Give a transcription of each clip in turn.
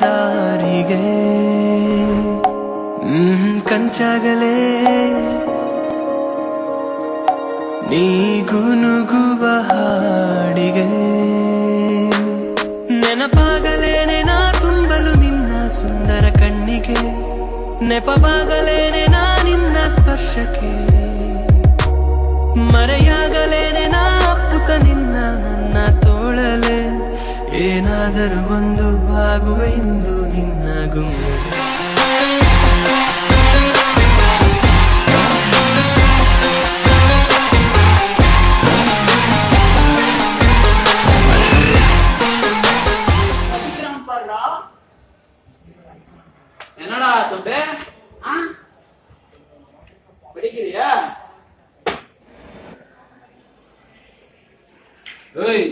ದಾರಿಗೆ ಕಂಚಾಗಲೇ ನೀ ಗುನುಗುವ ಹಾಡಿಗೆ ನೆನಪಾಗಲೇನೆ ನಾ ತುಂಬಲು ನಿನ್ನ ಸುಂದರ ಕಣ್ಣಿಗೆ ನೆಪವಾಗಲೇನೆ ನಾ ನಿನ್ನ ಸ್ಪರ್ಶಕ್ಕೆ ಮರೆಯಾಗಲೇನೆ ನಾ ಅಪ್ಪುತ್ತ ನಿನ್ನ ನನ್ನ ತೋಳಲೆ ಏನಾದರೂ ಒಂದು ಆಗುವ ಇಂದು ನಿನ್ನ ಗುಂಗು என்னடா தொண்டு படிக்கிறியா? ஏய்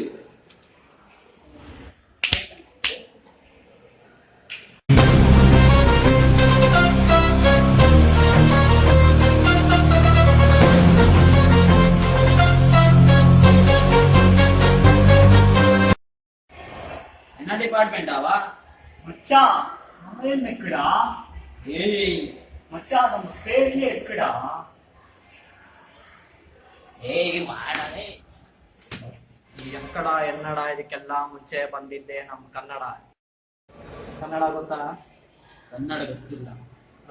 என்ன டிபார்ட்மெண்டாவா மச்சான் நம்ம என்ன இருக்குடா? ஏய் மச்சான் நம்ம பேர்லயே இருக்குடா. ಏಯ್ ಮಾಡಲೇ ಎಕ್ಕಡ ಎನ್ನಡ ಇದಕ್ಕೆಲ್ಲ ಮುಂಚೆ ಬಂದಿದ್ದೆ ನಮ್ಮ ಕನ್ನಡ. ಕನ್ನಡ ಗೊತ್ತಾ? ಕನ್ನಡ ಗೊತ್ತಿಲ್ಲ.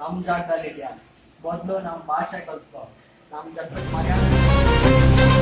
ನಮ್ ಜಾಗದಲ್ಲಿ ಇದೆಯಾ? ಮೊದ್ಲು ನಮ್ ಭಾಷೆ ಕಲ್ತ್ಕೊ. ನಮ್ ಜನಕ್ಕೆ ಮರ್ಯಾದೆ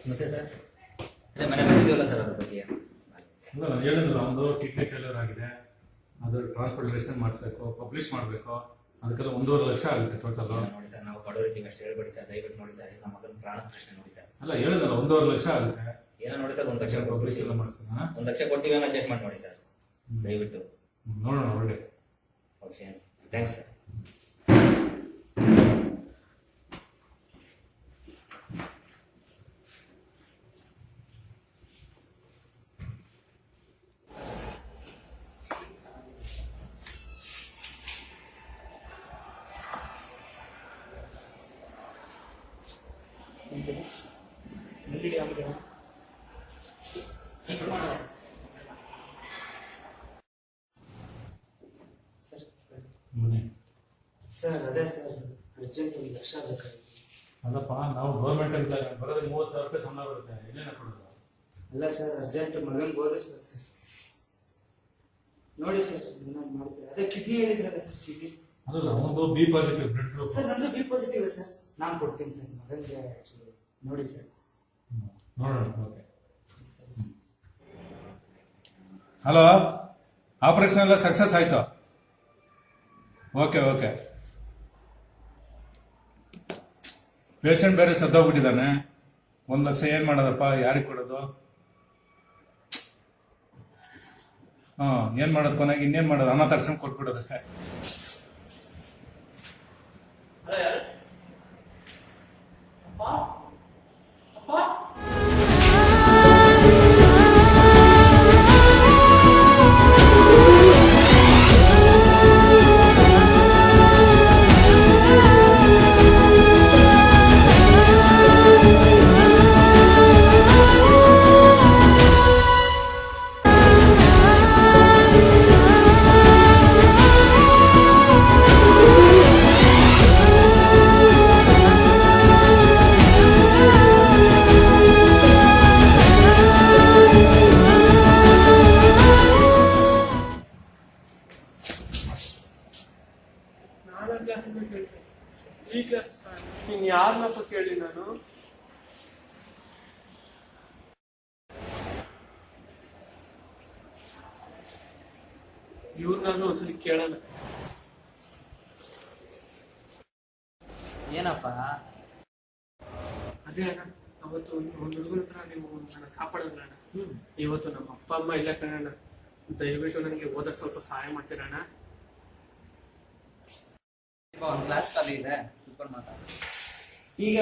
ನಮಸ್ತೆ ಸರ್. ಅದೇ ಮನೆ ಬಂದಿದ್ದೀವಲ್ಲ ಸರ್, ಅದ್ರ ಬಗ್ಗೆ ಅಲ್ಲ ನಾನು ಹೇಳಿದ್ನಲ್ಲ, ಒಂದು ಕಿಡ್ನಿ ಫೇಲ್ಯೂರ್ ಆಗಿದೆ, ಅದು ಟ್ರಾನ್ಸ್ಪ್ಲಾಂಟೇಷನ್ ಮಾಡಿಸ್ಬೇಕು, ಪಬ್ಲಿಷ್ ಮಾಡಬೇಕು, ಅದಕ್ಕೆಲ್ಲ 1.5 ಲಕ್ಷ ಆಗುತ್ತೆ ಟೋಟಲ್. ನೋಡಿ ಸರ್, ನಾವು ಬಡವರಿದ್ದೀವಿ ಅಷ್ಟು ಹೇಳ್ಬೇಡಿ ಸರ್, ದಯವಿಟ್ಟು ನೋಡಿ ಸರ್, ನಮ್ಮ ಮಗನ ಪ್ರಾಣ ಪ್ರಶ್ನೆ ನೋಡಿ ಸರ್. ಅಲ್ಲ ಹೇಳಿದ್ನಲ್ಲ 1.5 ಲಕ್ಷ ಆಗುತ್ತೆ. ಏನೋ ನೋಡಿ ಸರ್, 1 ಲಕ್ಷ ಪಬ್ಲಿಷ್ ಎಲ್ಲ ಮಾಡಿಸ್ತಾನ, 1 ಲಕ್ಷ ಕೊಡ್ತೀವಿ, ಏನೋ ಅಡ್ಜಸ್ಟ್ ಮಾಡಿ ನೋಡಿ ಸರ್, ದಯವಿಟ್ಟು. ನೋಡೋಣ ಒಳ್ಳೆ. Okay, thanks sir. ಸರ್ ಅದೇ ಸರ್ ಅರ್ಜೆಂಟ್ 1 ಲಕ್ಷ ಬೇಕಾಗಿತ್ತು. ಅಲ್ಲಪ್ಪ, ನಾವು ಗೌರ್ಮೆಂಟ್ ಎಂಪ್ಲಾಯ್, ಬರೋದಕ್ಕೆ 30,000 ರೂಪಾಯಿ ಸಂಬಳ ಬರುತ್ತೆ, ಇಲ್ಲೇನ ಕೊಡೋದು? ಅಲ್ಲ ಸರ್, ಅರ್ಜೆಂಟ್ ಮಗನ್ ಓದಿಸ್ಬೇಕು ಸರ್. ನೋಡಿ ಸರ್, ಮಾಡ್ತೀವಿ. ಅದೇ ಕಿಡ್ನಿ ಹೇಳಿದ್ರಲ್ಲ ಸರ್, ಕಿಡ್ನಿ. ಅಲ್ಲ, ಒಂದು B positive blood group. Sir ನಂದು ಬಿ ಪಾಸಿಟಿವ್ ಸರ್, ನಾನು ಕೊಡ್ತೀನಿ ಸರ್ ಮಗನಿಗೆ. ನೋಡಿ ಸರ್, ನೋಡೋಣ. ಓಕೆ. ಹಲೋ, ಆಪರೇಷನ್ ಎಲ್ಲ ಸಕ್ಸಸ್ ಆಯ್ತು? Okay okay. ಪೇಷಂಟ್ ಬೇರೆ ಸತ್ತೋಗ್ಬಿಟ್ಟಿದ್ದಾನೆ. 1 ಲಕ್ಷ ಏನ್ ಮಾಡೋದಪ್ಪ, ಯಾರಿಗೆ ಕೊಡೋದು? ಏನ್ ಮಾಡೋದು, ಕೊನೆಗೆ ಇನ್ನೇನ್ ಮಾಡೋದು? ಅನಾಥಾಶ್ರಮ ಕೊಟ್ಬಿಡೋದಷ್ಟೇ. ಇನ್ ಯಾರನ್ನಪ್ಪ ಕೇಳಿ ನಾನು? ಇವ್ರನ್ನಾದ್ರೂ ಒಂದ್ಸಲಿ ಕೇಳೋಣ. ಏನಪ್ಪ? ಅದೇ ಅಣ್ಣ, ಅವತ್ತು ಒಂದು ಹುಡುಗನ ಹತ್ರ ನೀವು ನನ್ನ ಕಾಪಾಡೋಣ ಅಣ್ಣ. ಇವತ್ತು ನಮ್ಮ ಅಪ್ಪ ಅಮ್ಮ ಇಲ್ಲ ಕಣಣ್ಣ. ದಯವಿಟ್ಟು ನನಗೆ ಓದಕ್ಕೆ ಸ್ವಲ್ಪ ಸಹಾಯ ಮಾಡ್ತೀರಾ ಅಣ್ಣ? ಒಂದು ಕ್ಲಾಸ್ ಖಾಲಿ ಇದೆ, ಸೂಪರ್ ಮಾತಾಡ. ಈಗ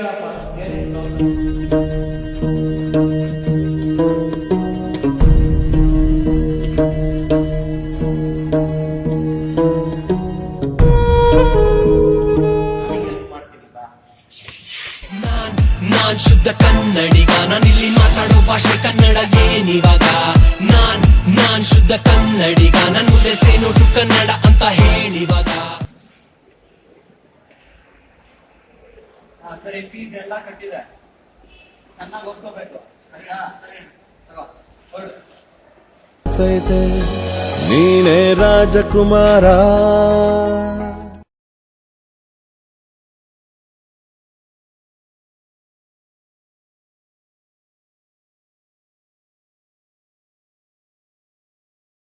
ನಾನ್ ಶುದ್ಧ ಕನ್ನಡಿಗ, ನಾನಿಲ್ಲಿ ಮಾತಾಡೋ ಭಾಷೆ ಕನ್ನಡ ಏನಿವಾಗ. ನಾನ್ ಶುದ್ಧ ಕನ್ನಡಿಗ, ನನ್ ಮುಂದೆ ಸೇನೋಟು ಕನ್ನಡ ಅಂತ ಹೇಳಿವಾಗ. ಸರಿ, ಫೀಸ್ ಎಲ್ಲ ಕಟ್ಟಿದೆ, ಚೆನ್ನಾಗಿ ಓದ್ಕೋಬೇಕು ಆಯ್ತಾ? ತಗೋ, ಹೊರಡು. ನೀನೇ ರಾಜಕುಮಾರ.